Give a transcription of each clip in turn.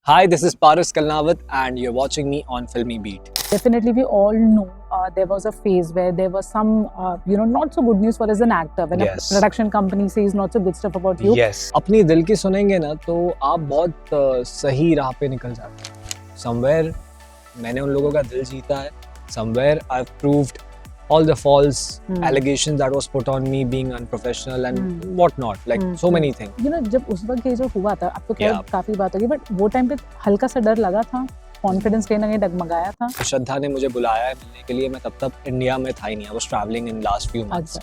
Hi, this is Paras Kalnawat and you're watching me on Filmy Beat. Definitely, we all know there was a phase where there was some, not so good news for as an actor. When Yes. a production company says not so good stuff about you. Yes. अपनी दिल की सुनेंगे ना तो आप बहुत सही राह पे निकल जाते हैं. Somewhere मैंने उन लोगों का दिल जीता है. Somewhere I've proved all the false allegations that was put on me being unprofessional and whatnot, like so many things. जब उस वक्त ये जो हुआ था, अब तो Yeah. काफी बात होगी, बट वो टाइम पे हल्का सा डर लगा था, कॉन्फिडेंस कहीं ना कहीं डगमगाया था. श्रद्धा ने मुझे बुलाया है मिलने के लिए. मैं तब तक इंडिया में था ही नहीं. I was traveling in last few months.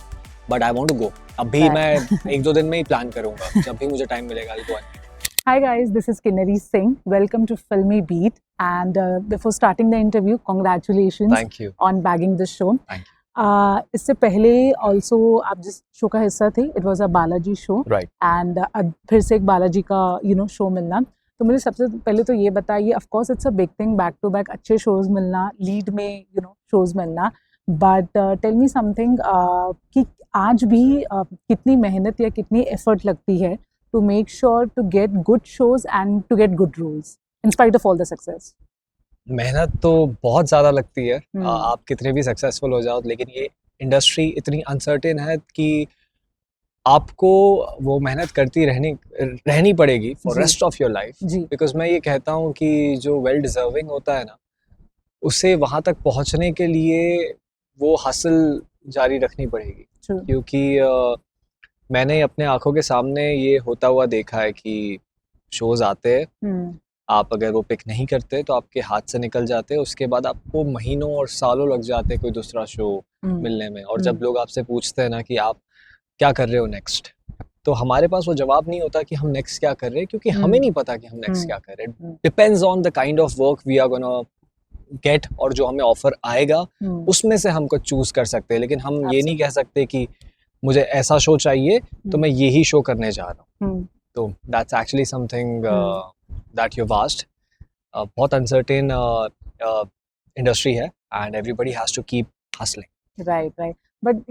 But I want to go. अभी मैं एक दो दिन में ही प्लान करूंगा. जब भी मुझे टाइम मिलेगा I'll go and meet. Hi guys, this is Kinnari Singh. Welcome to Filmy Beat. And before starting the interview, congratulations Thank you. on bagging this show. Thank you. इससे पहले ऑल्सो आप जिस show का हिस्सा थे, it was a Balaji show. Right. And फिर से एक बालाजी का शो मिलना. तो मुझे सबसे पहले तो ये बताइए, of course it's a big thing, back to back अच्छे शोज मिलना, लीड में शोज मिलना, बट टेल मी समथिंग कि आज भी कितनी मेहनत या कितनी एफर्ट लगती है to make sure to get good shows and to get good roles in spite of all the success. मेहनत तो बहुत ज़्यादा लगती है. आप कितने भी सक्सेसफुल हो जाओ, लेकिन ये इंडस्ट्री इतनी अनसर्टेन है कि आपको वो मेहनत करती रहनी पड़ेगी for rest of your life. Because मैं ये कहता हूँ कि जो वेल डिजर्विंग होता है ना, उसे वहाँ तक पहुँचने के लिए वो हासिल जारी रखनी पड़ेगी. क्योंकि मैंने अपने आंखों के सामने ये होता हुआ देखा है कि शोज आते हैं, आप अगर वो पिक नहीं करते तो आपके हाथ से निकल जाते हैं. उसके बाद आपको महीनों और सालों लग जाते हैं कोई दूसरा शो मिलने में. और जब लोग आपसे पूछते हैं ना कि आप क्या कर रहे हो नेक्स्ट, तो हमारे पास वो जवाब नहीं होता कि हम नेक्स्ट क्या कर रहे हैं, क्योंकि हमें नहीं पता कि हम नेक्स्ट क्या कर रहे हैं. Depends on the kind of work we are gonna get, और जो हमें ऑफर आएगा उसमें से हम कुछ चूज कर सकते हैं. लेकिन हम ये नहीं कह सकते कि मुझे ऐसा शो चाहिए तो मैं यही शो करने जा रहा हूँ. तो that's actually something that you've asked. बहुत uncertain industry है, and everybody has to keep hustling. Right. But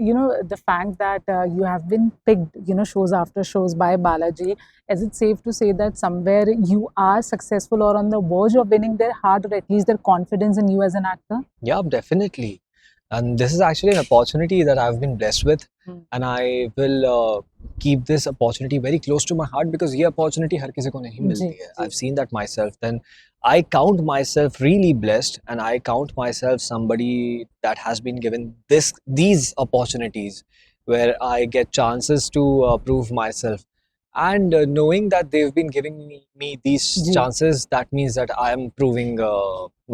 the fact that you have been picked, shows after shows by Balaji, is it safe to say that somewhere you are successful or on the verge of winning their heart, or at least their confidence in you as an actor? Yeah, definitely. And this is actually an opportunity that I've been blessed with, and I will keep this opportunity very close to my heart, because ये opportunity हर किसी को नहीं मिलती है. I've seen that myself. Then I count myself really blessed, and I count myself somebody that has been given these opportunities where I get chances to prove myself. And knowing that they've been giving me these chances, that means that I am proving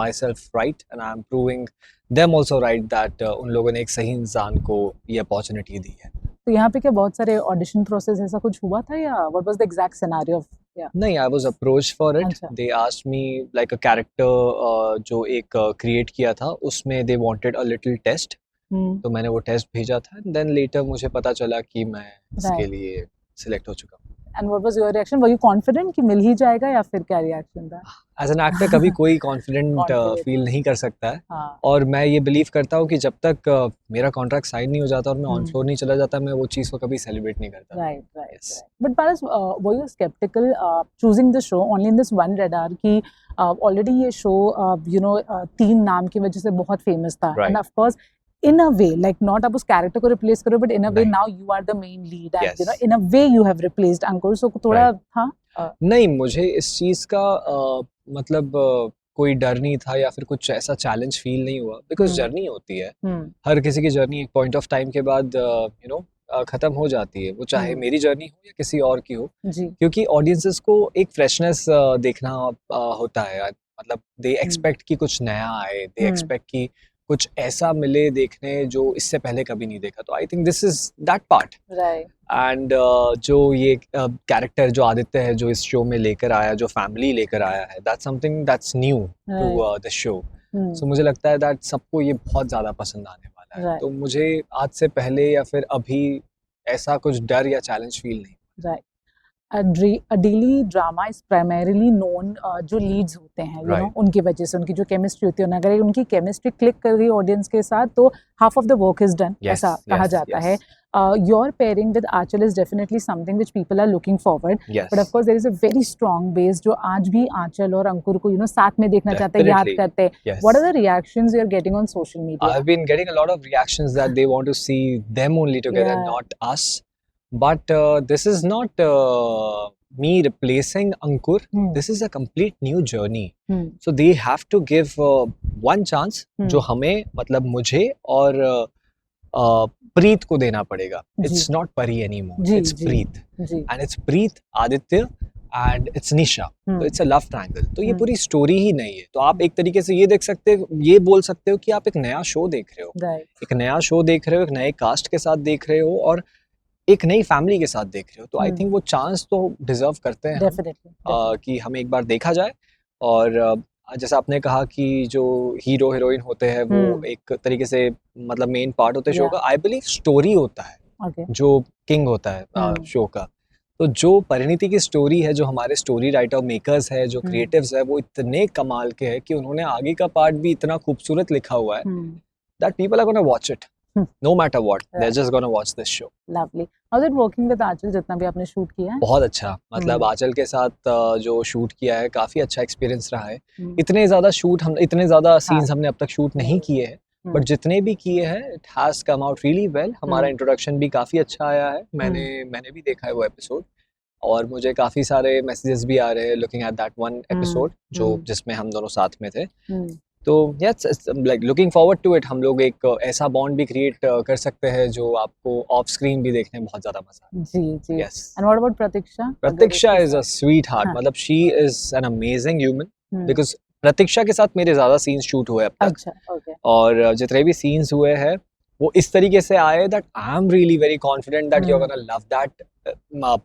myself right, and I am proving them also right that उन लोगों ने एक सही इंसान को ये opportunity दी है. तो यहाँ पे क्या बहुत सारे ऑडिशन प्रोसेस ऐसा कुछ हुआ था, या what was the exact scenario of? नहीं, I was approached for it. They asked me like a character जो एक क्रिएट किया था, उसमें they wanted a little test. तो मैंने वो टेस्ट भेजा था, देन लेटर मुझे पता चला कि मैं इसके लिए सिलेक्ट हो चुका हूँ. And what was your reaction? Were you confident कि मिल ही जाएगा, या फिर क्या रिएक्शन था? As an actor कभी कोई कॉन्फिडेंट फील नहीं कर सकता है. और मैं ये बिलीव करता हूँ कि जब तक मेरा कॉन्ट्रैक्ट साइन नहीं हो जाता और मैं ऑन फ्लोर नहीं चला जाता, मैं वो चीज़ को कभी सेलिब्रेट नहीं करता. Right. But Paras, were you skeptical choosing the show only in this one radar कि already ये show 3 नाम की वजह से बहुत फेमस था, and of course in a way, like not आप उस कैरेक्टर को रिप्लेस करो, but in a way now you are the main lead, and in a way you have replaced Ankur. So थोड़ा था नहीं, मुझे इस चीज का मतलब कोई डर नहीं था या फिर कुछ ऐसा चैलेंज फील नहीं हुआ, बिकॉज जर्नी होती है. हर किसी की जर्नी एक पॉइंट ऑफ टाइम के बाद खत्म हो जाती है, वो चाहे मेरी जर्नी हो या किसी और की हो. क्योंकि ऑडियंसेस को एक फ्रेशनेस देखना होता है. मतलब दे एक्सपेक्ट कि कुछ नया आए, दे एक्सपेक्ट कि कुछ ऐसा मिले देखने जो इससे पहले कभी नहीं देखा. तो I think this is that part. And जो ये कैरेक्टर जो आदित्य है, जो इस शो में लेकर आया, जो फैमिली लेकर आया है, that's something that's new to the show. So मुझे लगता है दैट सबको ये बहुत ज़्यादा पसंद आने वाला है. तो मुझे आज से पहले या फिर अभी ऐसा कुछ डर या चैलेंज फील नहीं. a daily drama is primarily known जो leads होते हैं, you know, Right. उनकी वजह से उनकी जो chemistry होती है, अगर उनकी chemistry click कर गई audience के साथ तो half of the work is done, Yes, ऐसा कहा yes, जाता yes. है. Your pairing with Aanchal is definitely something which people are looking forward. Yes. But of course there is a very strong base जो आज भी आंचल और अंकुर को, you know, साथ में देखना चाहते हैं, याद Definitely. करते हैं. Yes. What are the reactions you are getting on social media? I've been getting a lot of reactions that they want to see them only together, Yeah. not us. But this is not me replacing Ankur. This is a complete new journey. So they have to give one chance जो हमें मतलब मुझे और प्रीत को देना पड़ेगा. It's not Pari anymore. Ji, It's ji, Preet. Ji. And it's Preet, Aditya and it's Nisha. तो it's a love triangle. तो ये पूरी स्टोरी ही नहीं है. तो आप एक तरीके से ये देख सकते हो, ये बोल सकते हो कि आप एक नया शो देख रहे हो. Right. एक नया शो देख रहे हो, एक नए कास्ट के साथ देख रहे हो और एक नई फैमिली के साथ देख रहे हो. तो आई थिंक वो चांस तो डिजर्व करते हैं हम, Definitely. कि हमें एक बार देखा जाए. और जैसा आपने कहा कि जो हीरो हीरोइन होते हैं वो एक तरीके से मतलब मेन पार्ट होते हैं शो Yeah. का. आई बिलीव स्टोरी होता है Okay. जो किंग होता है शो का. तो जो परिणीति की स्टोरी है, जो हमारे स्टोरी राइटर मेकर्स है, जो क्रिएटिव्स है, वो इतने कमाल के हैं कि उन्होंने आगे का पार्ट भी इतना खूबसूरत लिखा हुआ है that people are going to watch it no matter what. They're Right. just going to watch this show. Lovely. How's it working with Aanchal जितना भी आपने शूट किया है? बहुत अच्छा. मतलब आंचल के साथ जो शूट किया है काफी अच्छा एक्सपीरियंस रहा है. इतने ज्यादा सीन्स हमने अब तक शूट नहीं किए हैं, बट जितने भी किए हैं it has come out really well. हमारा इंट्रोडक्शन भी काफी अच्छा आया है. मैंने भी देखा है वो एपिसोड और मुझे काफी सारे मैसेजेस भी आ रहे हैं looking at that one episode जो जिसमें हम दोनों साथ में थे. तो yes, like looking forward to it. हम लोग एक ऐसा बॉन्ड भी क्रिएट कर सकते हैं जो आपको ऑफ स्क्रीन भी देखने में बहुत ज्यादा मजा आता है. जी जी. Yes. And what about Pratiksha? Pratiksha is a sweetheart. हाँ. मतलब she is an amazing human because Pratiksha के साथ मेरे ज्यादा सीन्स शूट हुए अब तक. अच्छा, okay. और जितने भी सीन्स हुए हैं वो इस तरीके से आए that I am really very confident that you are gonna love that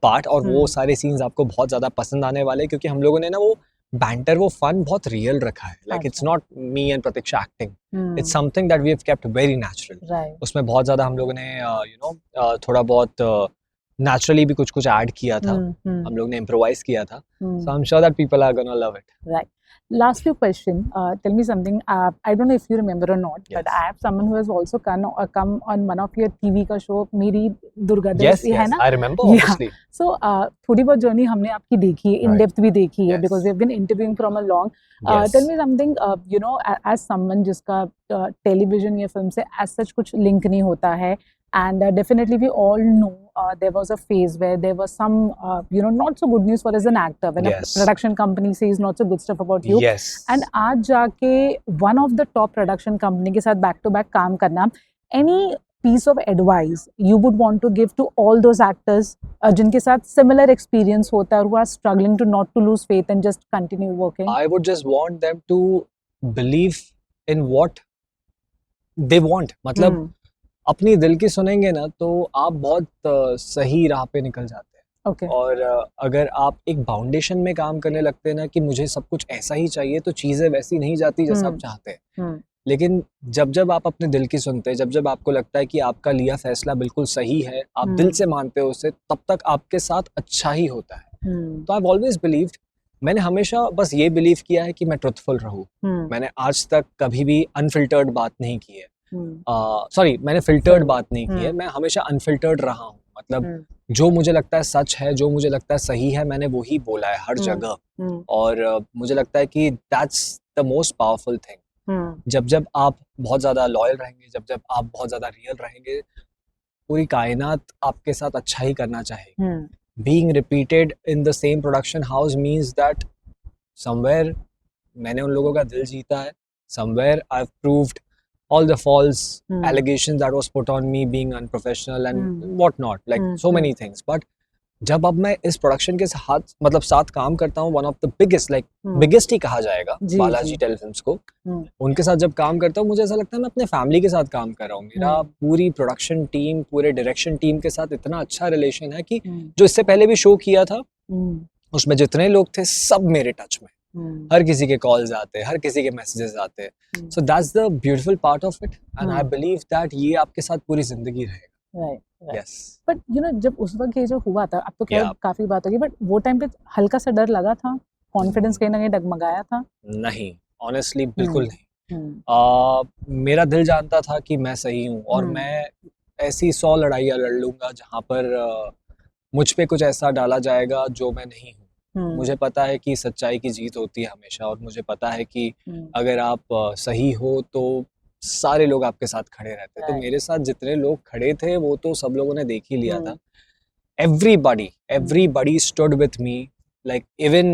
part. और वो सारे सीन्स आपको बहुत ज्यादा पसंद आने वाले क्योंकि हम लोगों ने ना वो बैंटर, वो फन बहुत रियल रखा है. Like it's not me and Prateeksha acting. It's something that we have kept very natural. Right. उसमें बहुत ज्यादा हम लोगों ने थोड़ा बहुत नेचुरली भी कुछ ऐड किया था. हम लोग ने इम्प्रोवाइज किया था. So I am sure that people are gonna love it. Right. Last few question. Tell me something. I don't know if you remember or not, but Yes. I have someone who has also come on one of your TV का show, मेरी Durga Yes, है yes, ना? I remember, Yeah. obviously. So थोड़ी बहुत journey हमने आपकी देखी है, इन Right. डेप्थ भी देखी है, Yes. because we have been interviewing from a long. Yes. Tell me something. You know, as someone जिसका टेलीविजन या फिल्म से as such कुछ लिंक नहीं होता है, and definitely we all know there was a phase where there was some you know, not so good news for as an actor when Yes. a production company says not so good stuff about you. Yes. And आज जाके one of the top production company के साथ back to back काम करना, any piece of advice you would want to give to all those actors जिनके साथ similar experience होता है और who are struggling to not to lose faith and just continue working? I would just want them to believe in what they want. मतलब अपनी दिल की सुनेंगे ना तो आप बहुत सही राह पे निकल जाते हैं. Okay. और अगर आप एक फाउंडेशन में काम करने लगते हैं ना कि मुझे सब कुछ ऐसा ही चाहिए तो चीज़ें वैसी नहीं जाती जैसा आप चाहते हैं. लेकिन जब आप अपने दिल की सुनते हैं, जब आपको लगता है कि आपका लिया फैसला बिल्कुल सही है, आप दिल से मानते हो उसे, तब तक आपके साथ अच्छा ही होता है. तो आई हैव ऑलवेज बिलीव्ड, मैंने हमेशा बस ये बिलीव किया है कि मैं ट्रुथफुल रहूं. मैंने आज तक कभी भी अनफिल्टर्ड बात नहीं की है. सॉरी, मैंने फिल्टर्ड बात नहीं की है. मैं हमेशा अनफिल्टर्ड रहा हूँ. मतलब जो मुझे लगता है सच है, जो मुझे लगता है सही है, मैंने वो ही बोला है हर जगह. और मुझे लगता है कि that's the most powerful thing. जब आप बहुत ज्यादा लॉयल रहेंगे, जब आप बहुत ज्यादा रियल रहेंगे, पूरी कायनात आपके साथ अच्छा ही करना चाहेगी. Being repeated in the same production house means that somewhere मैंने उन लोगों का दिल जीता है. Somewhere I've proved all the false allegations that was put on me being unprofessional and whatnot, like so many things. But जब अब मैं इस प्रोडक्शन के साथ काम करता हूँ, one of the biggest, like biggest ही कहा जाएगा बालाजी टेलीफिल्म्स को, उनके साथ जब काम करता हूँ मुझे ऐसा लगता है मैं अपने फैमिली के साथ काम कर रहा हूँ. मेरा पूरी प्रोडक्शन टीम, पूरे डायरेक्शन टीम के साथ इतना अच्छा रिलेशन है कि जो इससे पहले भी शो किया था उसमें जितने लोग थे सब मेरे टच में. हर किसी के कॉल्स आते हैं, हर किसी के मैसेजेस आते हैं. So that's the beautiful part of it and I believe that ये आपके साथ पूरी जिंदगी रहेगा. Right right. Yes. But you know जब उस वक्त ये जो हुआ था, अब तो खैर Yeah. काफी बात होगी, बट वो टाइम पे हल्का सा डर लगा था, कॉन्फिडेंस कहीं ना कहीं डगमगाया था? नहीं, ऑनेस्टली बिल्कुल नहीं। हम्म मेरा दिल जानता था कि मैं सही हूँ और हम्म मैं ऐसी 100 लड़ाइयाँ लड़ लूंगा जहाँ पर मुझ पे कुछ ऐसा डाला जाएगा जो मैं नहीं हूँ। मुझे पता है कि सच्चाई की जीत होती है हमेशा, और मुझे पता है कि अगर आप सही हो तो सारे लोग आपके साथ खड़े रहते हैं। तो Right. मेरे साथ जितने लोग खड़े थे वो तो सब लोगों ने देख ही लिया था। everybody stood with me, like even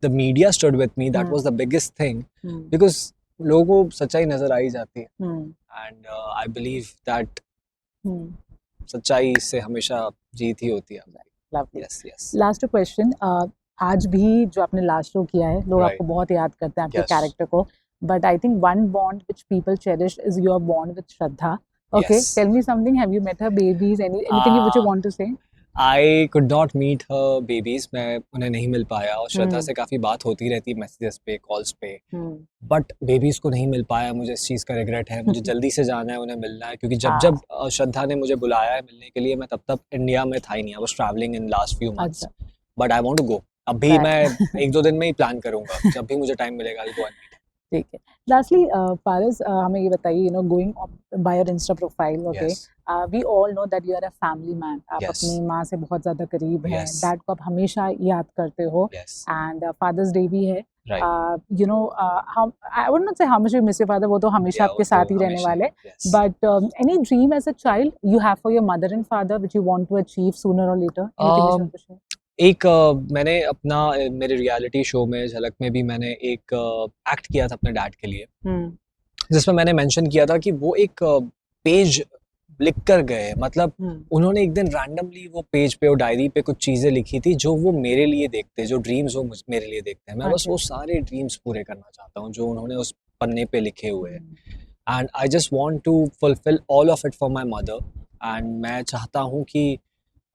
the media stood with me. That was the biggest thing, because लोगों को सच्चाई नजर आ ही जाती है, and I believe that सच्चाई से हमेशा जीत ही होती है। Lovely. Yes, yes. Last question, आज भी जो आपने लास्ट शो किया है, लोग Right. आपको बहुत याद करते हैं, आपके Yes. कैरेक्टर को, but I think one bond which people cherish is your bond with Shraddha. Okay, Yes. tell me something. Have you met her babies? Anything which you want to say? I could not meet her babies. मैं उन्हें नहीं मिल पाया, और श्रद्धा Hmm. से काफ़ी बात होती रहती है मैसेजेस पे, कॉल्स पे, Hmm. बट बेबीज़ को नहीं मिल पाया। मुझे इस चीज़ का रिग्रेट है। मुझे जल्दी से जाना है, उन्हें मिलना है, क्योंकि जब जब श्रद्धा ने मुझे बुलाया है मिलने के लिए, मैं तब तब इंडिया में था ही नहीं। I was travelling in last few months, अच्छा, but I want to go. अभी Right. मैं 1-2 दिन में ही प्लान करूँगा। जब भी मुझे टाइम मिलेगा, I will go and meet. ठीक है. लास्टली पारस, हमें ये बताइए, you know going by your Insta profile, okay, yes, we all know that you are a family man. आप Yes. अपनी माँ से बहुत ज़्यादा करीब हैं, Yes. डैड को आप हमेशा याद करते हो, यस, एंड फादर्स डे भी है. Right. You know I would not say how much you miss your father, वो तो हमेशा या वो आपके तो साथ ही रहने हमेशा वाले. Yes. But any dream as a child you have for your mother and father which you want to achieve sooner or later? Anything which you want to share? एक मैंने अपना मेरे रियलिटी शो में झलक में भी मैंने एक एक्ट किया था अपने डैड के लिए, जिसमें मैंने मेंशन किया था कि वो एक पेज लिख कर गए। मतलब उन्होंने एक दिन रैंडमली वो पेज पे और डायरी पे कुछ चीज़ें लिखी थी जो वो मेरे लिए देखते, जो ड्रीम्स वो मेरे लिए देखते हैं। मैं बस अच्छा. वो सारे ड्रीम्स पूरे करना चाहता हूँ जो उन्होंने उस पन्ने पे लिखे हुए हैं, and I just want to fulfil all of it for my mother. And मैं चाहता हूँ कि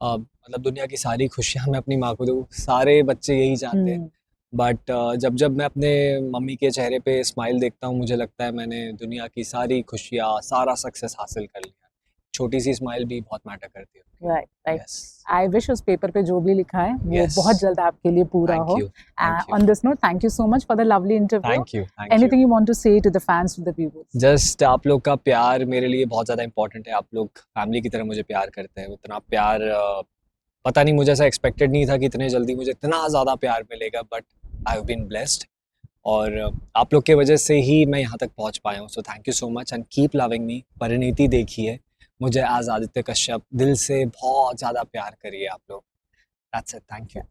मतलब दुनिया की सारी खुशियाँ मैं अपनी माँ को दूँ। सारे बच्चे यही चाहते हैं, बट जब जब मैं अपने मम्मी के चेहरे पे स्माइल देखता हूँ, मुझे लगता है मैंने दुनिया की सारी खुशियाँ, सारा सक्सेस हासिल कर लिया। छोटी सी स्माइल भी बहुत मैटर करती है। Right right. Yes, I wish उस पेपर पे जो भी लिखा है वो Yes. बहुत जल्द आपके लिए पूरा थैंक हो. You, thank you, On this note, thank you so much for the lovely interview. Thank you, thank you. Anything you want to say to the fans, to the viewers? Just आप लोग का प्यार मेरे लिए बहुत ज़्यादा important है। आप लोग फैमिली की तरह मुझे प्यार करते हैं। उतना प्यार पता नहीं, मुझे ऐसा एक्सपेक्टेड नहीं था कि इतने जल्दी मुझे इतना ज़्यादा प्यार मिलेगा, but I have been blessed, और आप लोग के वजह से ही मैं यहाँ तक पहुँच पाया हूँ। So thank you so much, and keep loving me. Parineeti देखिए मुझे एज आदित्य कश्यप, दिल से बहुत ज़्यादा प्यार करिए आप लोग। That's it, thank you.